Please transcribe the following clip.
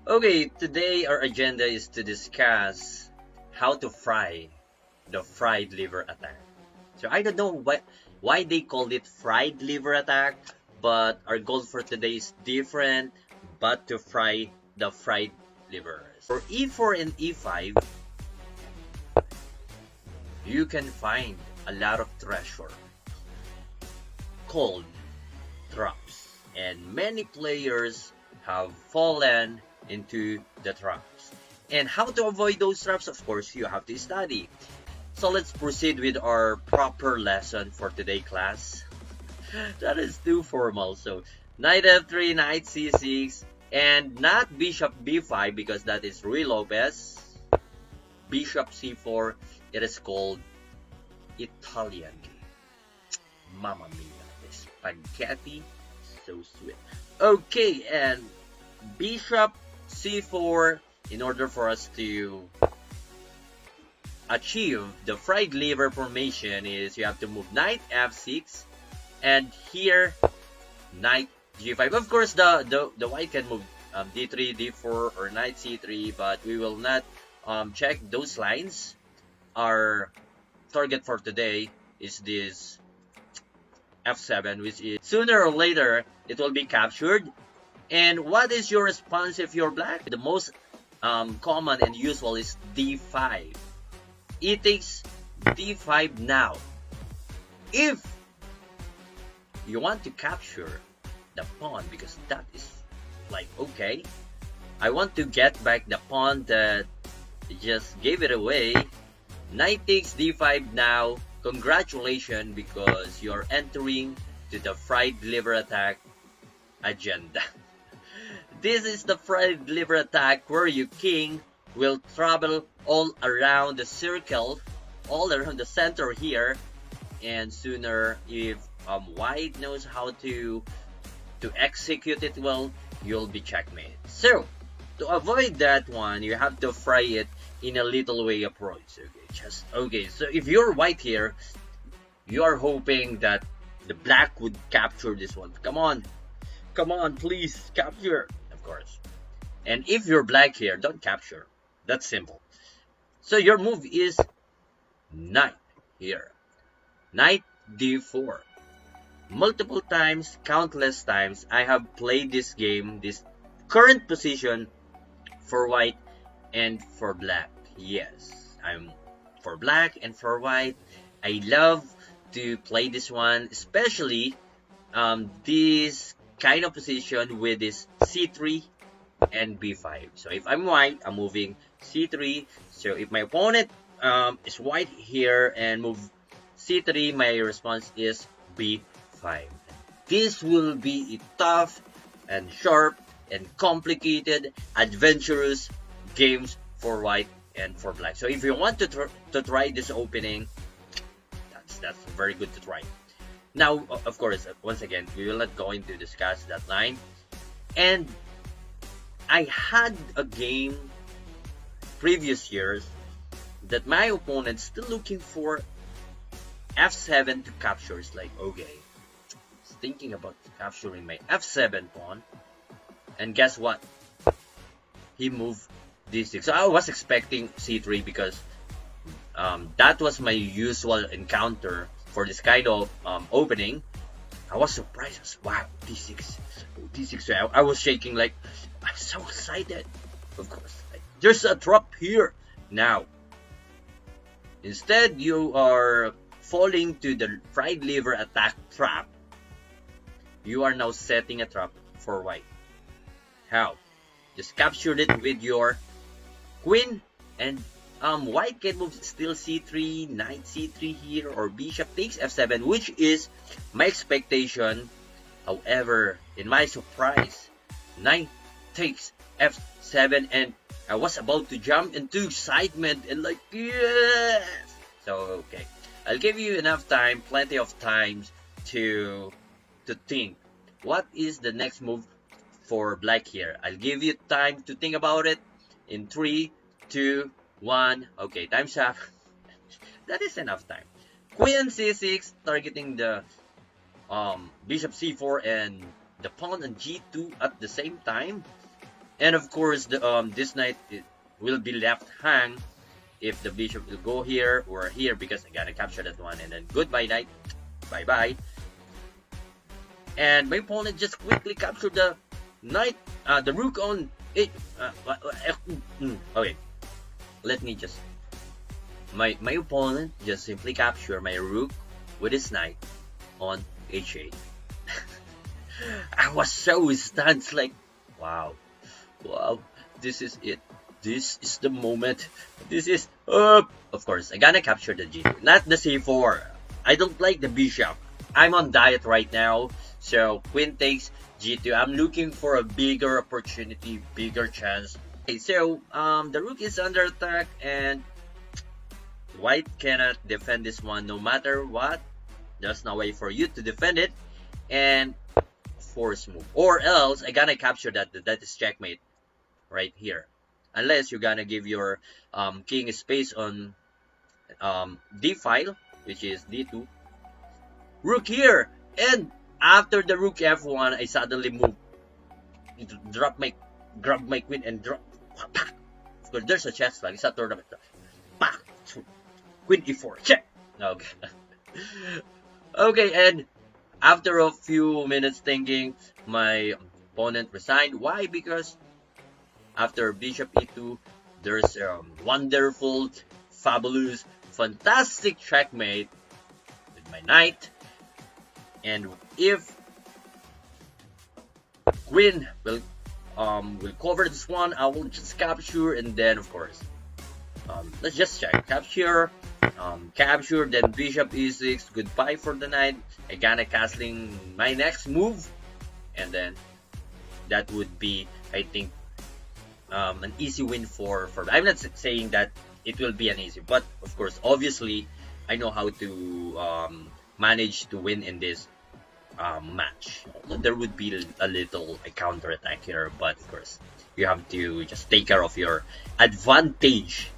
Okay, today our agenda is to discuss how to fry the fried liver attack. So I don't know why they called it fried liver attack, but our goal for today is different, but to fry the fried liver. For E4 and E5, you can find a lot of treasure called traps, and many players have fallen into the traps. And how to avoid those traps? Of course, you have to study. So let's proceed with our proper lesson for today, class. That is too formal. So knight f3, knight c6, and not bishop b5 because that is Ruy Lopez. Bishop c4, it is called Italian game. Mamma mia, the spaghetti, so sweet. Okay, and bishop c4, in order for us to achieve the fried liver formation, is you have to move knight f6, and here knight g5. Of course, the white can move d3, d4, or knight c3, but we will not check those lines. Our target for today is this f7, which is sooner or later it will be captured. And what is your response if you're black? The most common and usual is d5. It takes d5 now. If you want to capture the pawn, because that is like, okay, I want to get back the pawn that just gave it away. Knight takes d5 now. Congratulations, because you're entering to the fried liver attack agenda. This is the fried liver attack where your king will travel all around the circle, all around the center here, and sooner, if white knows how to execute it well, you'll be checkmate. So to avoid that one, you have to fry it in a little way approach. Okay, so if you're white here, you are hoping that the black would capture this one. Come on, please capture, of course. And if you're black here, don't capture. That's simple. So your move is knight here. Knight d4. Multiple times, countless times, I have played this game, this current position for white and for black. Yes, I'm for black and for white. I love to play this one, especially this kind of position with this c3 and b5. So if I'm white, I'm moving c3. So if my opponent is white here and move c3, my response is b5. This will be a tough and sharp and complicated, adventurous games for white and for black. So if you want to try this opening, that's very good to try. Now, of course, once again, we will not going to discuss that line. And I had a game previous years that my opponent still looking for f7 to capture. It's like, okay, thinking about capturing my f7 pawn, and guess what? He moved d6. So I was expecting c3 because that was my usual encounter for this kind of opening. I was surprised. Wow, d6, d6. So I was shaking, like I'm so excited. Of course, like, there's a trap here. Now, instead you are falling to the fried liver attack trap. You are now setting a trap for white. How? Just captured it with your queen, and white can move still c3, knight c3 here, or bishop takes f7, which is my expectation. However, in my surprise, knight takes f7, and I was about to jump into excitement and like, yes! So okay, I'll give you enough time, plenty of times to think. What is the next move for black here? I'll give you time to think about it in 3, 2, 1. Okay, time's up. That is enough time. Queen c6, targeting the bishop c4 and the pawn on g2 at the same time. And of course, this knight it will be left hang if the bishop will go here or here, because I gotta capture that one. And then goodbye knight, bye bye. And my opponent just quickly captured the knight, the rook on it. Okay, let me just. My opponent just simply captured my rook with his knight on h8. I was so stunned, like, wow, this is it. This is the moment. This is of course I gotta capture the g2, not the c4. I don't like the bishop. I'm on diet right now, so queen takes g2. I'm looking for a bigger opportunity, bigger chance. Okay, so the rook is under attack, and white cannot defend this one no matter what. There's no way for you to defend it, and force move, or else I gotta capture that. That is checkmate right here, unless you're gonna give your king space on d file, which is d2. Rook here, and after the rook f1, I suddenly move, grab my queen and drop. Of course, there's a chess flag. It's a tournament. Queen e4, check. Okay. Okay, and after a few minutes thinking, my opponent resigned. Why? Because after bishop e2, there's a wonderful, fabulous, fantastic checkmate with my knight. And if queen will cover this one, I will just capture, and then of course, let's just check. Capture, capture, then bishop e6, goodbye for the knight. I gotta castling my next move, and then that would be, I think, an easy win for I'm not saying that it will be an easy, but of course, obviously, I know how to manage to win in this match. There would be a little counter attack here, but of course, you have to just take care of your advantage